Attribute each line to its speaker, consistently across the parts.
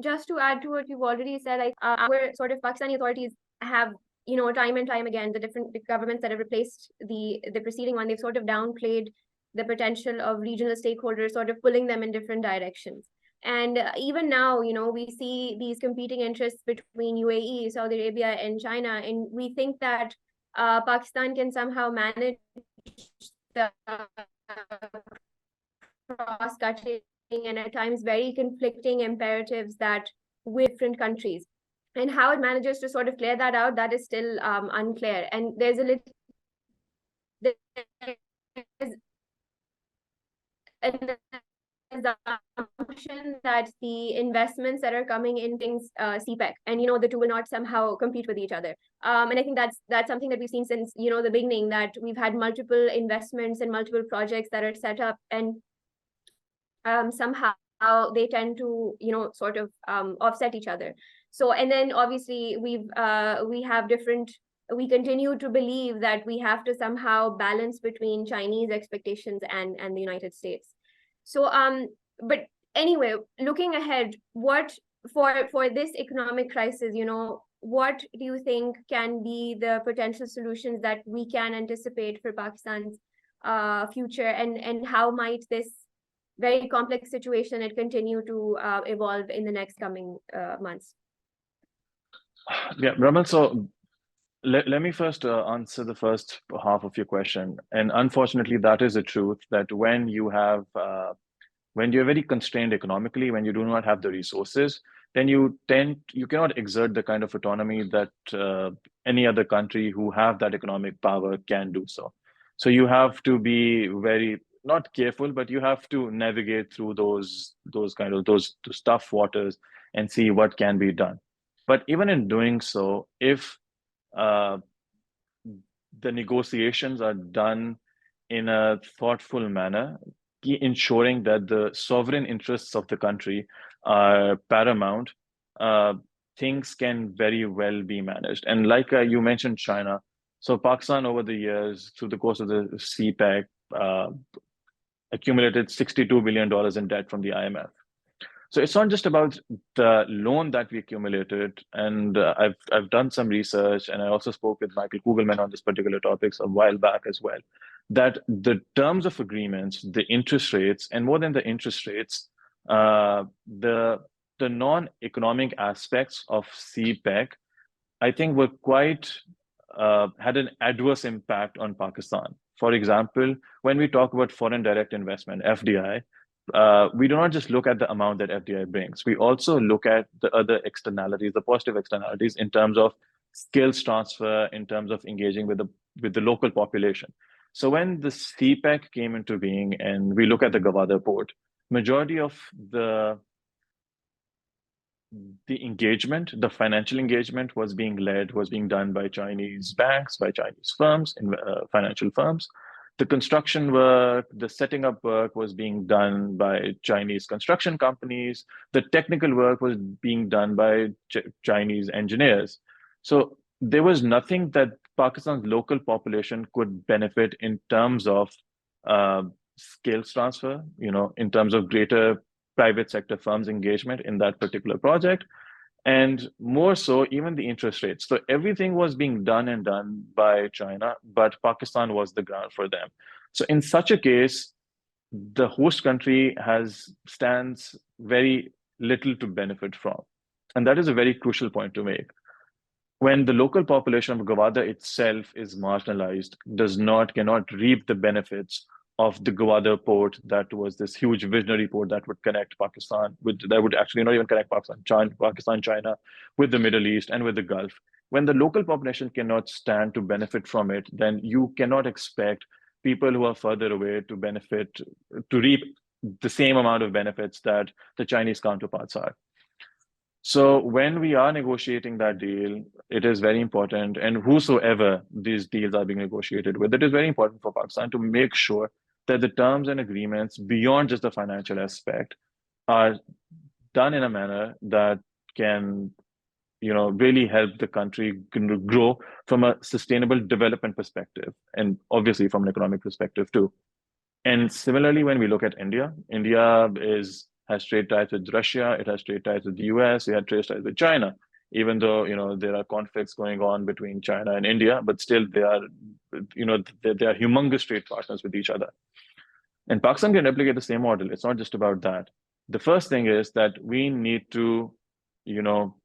Speaker 1: just to add to what you've already said, our sort of Pakistani authorities have, time and time again, the different governments that have replaced the preceding one, they've sort of downplayed the potential of regional stakeholders, sort of pulling them in different directions. And even now, we see these competing interests between UAE, Saudi Arabia, and China, and we think that Pakistan can somehow manage the cross-cutting and at times very conflicting imperatives that with different countries. And how it manages to sort of clear that out, that is still unclear. And there's a little an assumption that the investments that are coming in things CPEC, and the two will not somehow compete with each other. And I think that's something that we've seen since the beginning, that we've had multiple investments and multiple projects that are set up, and somehow they tend to sort of offset each other. So, and then obviously we continue to believe that we have to somehow balance between Chinese expectations and the United States. So but anyway, looking ahead, what for this economic crisis, what do you think can be the potential solutions that we can anticipate for Pakistan's future, and how might this very complex situation it continue to evolve in the next coming months?
Speaker 2: Yeah, Raman, so let me first answer the first half of your question. And unfortunately, that is the truth, that when you're very constrained economically, when you do not have the resources, then you cannot exert the kind of autonomy that any other country who have that economic power can do so. So you have to be very, not careful, but you have to navigate through those tough waters and see what can be done. But even in doing so, if the negotiations are done in a thoughtful manner, ensuring that the sovereign interests of the country are paramount, things can very well be managed. And like you mentioned, China. So Pakistan over the years, through the course of the CPEC, accumulated $62 billion in debt from the IMF. So it's not just about the loan that we accumulated, and I've done some research, and I also spoke with Michael Kugelman on this particular topic a while back as well, that the terms of agreements, the interest rates, and more than the interest rates, the non-economic aspects of CPEC, I think were quite had an adverse impact on Pakistan. For example, when we talk about foreign direct investment, FDI, we do not just look at the amount that FDI brings. We also look at the other externalities, the positive externalities in terms of skills transfer, in terms of engaging with the local population. So when the CPEC came into being and we look at the Gwadar port, majority of the engagement, the financial engagement was being done by Chinese banks, by Chinese firms, financial firms. The construction work, the setting up work was being done by Chinese construction companies. The technical work was being done by Chinese engineers. So there was nothing that Pakistan's local population could benefit in terms of skills transfer, in terms of greater private sector firms' engagement in that particular project. And more so, even the interest rates. So everything was being done by China, but Pakistan was the ground for them. So in such a case, the host country stands very little to benefit from. And that is a very crucial point to make. When the local population of Gwadar itself is marginalized, cannot reap the benefits of the Gwadar port, that was this huge visionary port that would connect Pakistan that would actually not even connect Pakistan, China with the Middle East and with the Gulf. When the local population cannot stand to benefit from it, then you cannot expect people who are further away to reap the same amount of benefits that the Chinese counterparts are. So when we are negotiating that deal, it is very important, and whosoever these deals are being negotiated with, it is very important for Pakistan to make sure that the terms and agreements beyond just the financial aspect are done in a manner that can, really help the country grow from a sustainable development perspective, and obviously from an economic perspective too. And similarly, when we look at India is has trade ties with Russia, it has trade ties with the US, it has trade ties with China, even though, there are conflicts going on between China and India, but still they are, they are humongous trade partners with each other. And Pakistan can replicate the same model. It's not just about that. The first thing is that we need to, you know,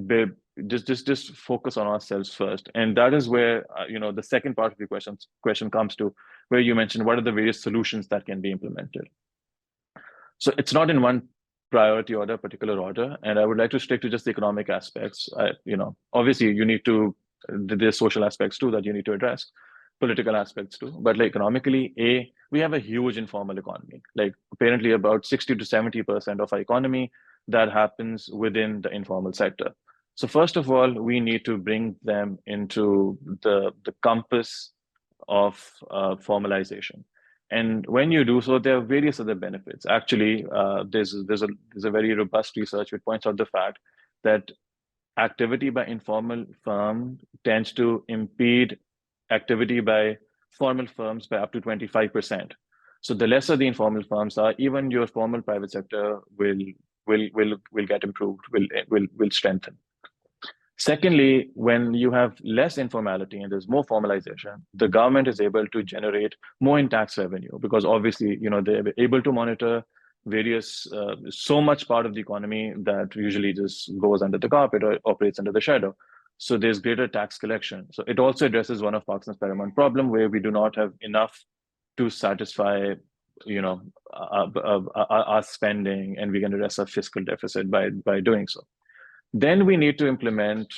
Speaker 2: be, just focus on ourselves first, and that is where the second part of your question comes to, where you mentioned what are the various solutions that can be implemented. So it's not in one priority order, particular order, and I would like to stick to just the economic aspects. Obviously you need to, there's social aspects too that you need to address, political aspects too, but like economically, we have a huge informal economy. Like apparently about 60 to 70% of our economy that happens within the informal sector. So first of all, we need to bring them into the compass of formalization. And when you do so, there are various other benefits. Actually, there's a very robust research which points out the fact that activity by informal firm tends to impede activity by formal firms by up to 25%. So the lesser the informal firms are, even your formal private sector will get improved, will strengthen. Secondly, when you have less informality and there's more formalization, the government is able to generate more in tax revenue, because obviously, they're able to monitor various, so much part of the economy that usually just goes under the carpet or operates under the shadow. So there's greater tax collection. So it also addresses one of Pakistan's paramount problem, where we do not have enough to satisfy, our spending, and we can address our fiscal deficit by doing so. Then we need to implement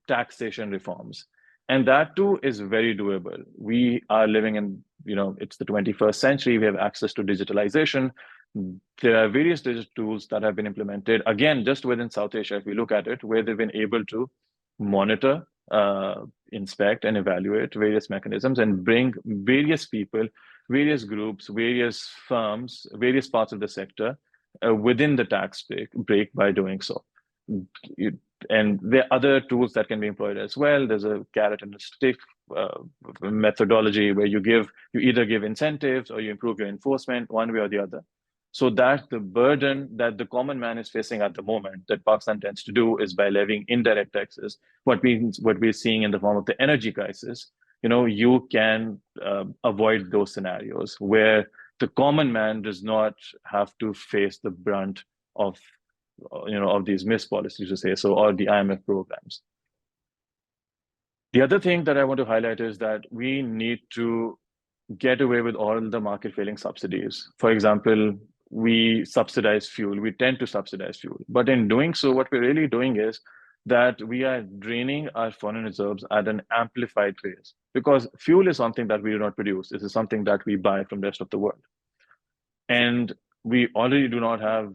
Speaker 2: taxation reforms. And that too is very doable. We are living in, it's the 21st century. We have access to digitalization. There are various digital tools that have been implemented, again, just within South Asia, if we look at it, where they've been able to monitor, inspect, and evaluate various mechanisms and bring various people, various groups, various firms, various parts of the sector within the tax break by doing so. And there are other tools that can be employed as well. There's a carrot and a stick methodology, where you either give incentives or you improve your enforcement one way or the other. So that the burden that the common man is facing at the moment, that Pakistan tends to do, is by levying indirect taxes. What we're seeing in the form of the energy crisis, you can avoid those scenarios where the common man does not have to face the brunt of these missed policies, to say so, or the IMF programs. The other thing that I want to highlight is that we need to get away with all the market failing subsidies. For example, we subsidize fuel, we tend to subsidize fuel. But in doing so, what we're really doing is that we are draining our foreign reserves at an amplified pace, because fuel is something that we do not produce. This is something that we buy from the rest of the world. And we already do not have,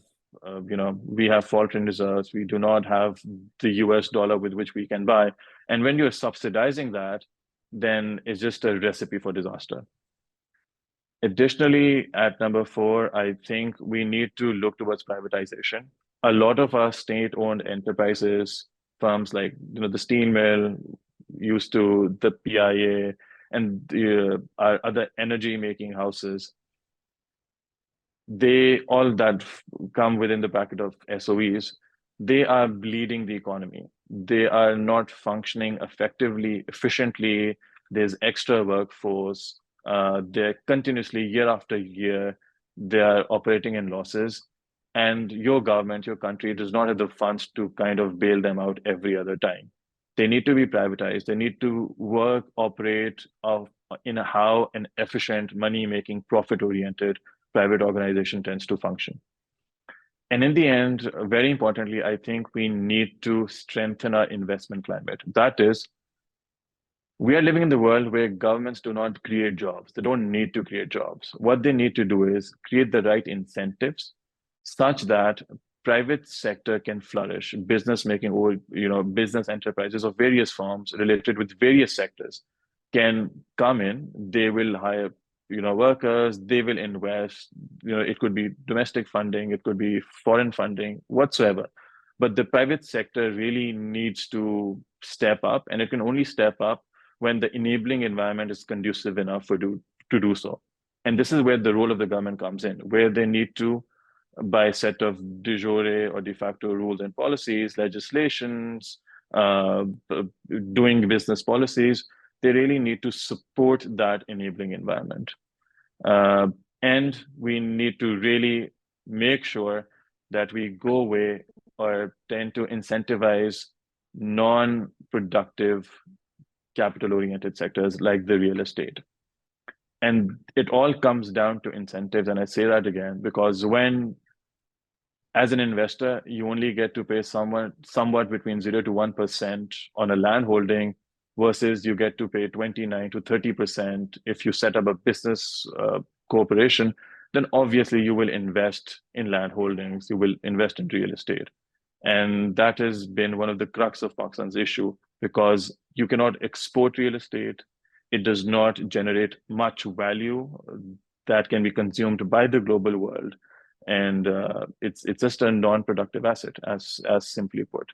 Speaker 2: we have faltering reserves. We do not have the US dollar with which we can buy. And when you're subsidizing that, then it's just a recipe for disaster. Additionally, at number 4, I think we need to look towards privatization. A lot of our state-owned enterprises, firms like the steel mill, used to the PIA, and our other energy-making houses, they all that come within the bracket of SOEs, they are bleeding the economy. They are not functioning effectively, efficiently. There's extra workforce. They're continuously, year after year, they are operating in losses. And your government, your country, does not have the funds to kind of bail them out every other time. They need to be privatized. They need to work, operate in how an efficient, money-making, profit-oriented private organization tends to function. And in the end, very importantly, I think we need to strengthen our investment climate. That is, we are living in the world where governments do not create jobs. They don't need to create jobs. What they need to do is create the right incentives such that private sector can flourish, business making, or business enterprises of various forms related with various sectors can come in. They will hire workers, they will invest, it could be domestic funding, it could be foreign funding, whatsoever. But the private sector really needs to step up, and it can only step up when the enabling environment is conducive enough to do so. And this is where the role of the government comes in, where they need to by a set of de jure or de facto rules and policies, legislations, doing business policies. They really need to support that enabling environment. And we need to really make sure that we go away or tend to incentivize non-productive capital-oriented sectors like the real estate. And it all comes down to incentives. And I say that again, because when, as an investor, you only get to pay somewhat between 0 to 1% on a land holding, versus you get to pay 29 to 30% if you set up a business corporation, then obviously you will invest in land holdings, you will invest in real estate. And that has been one of the crux of Pakistan's issue, because you cannot export real estate. It does not generate much value that can be consumed by the global world. And it's just a non-productive asset, as simply put.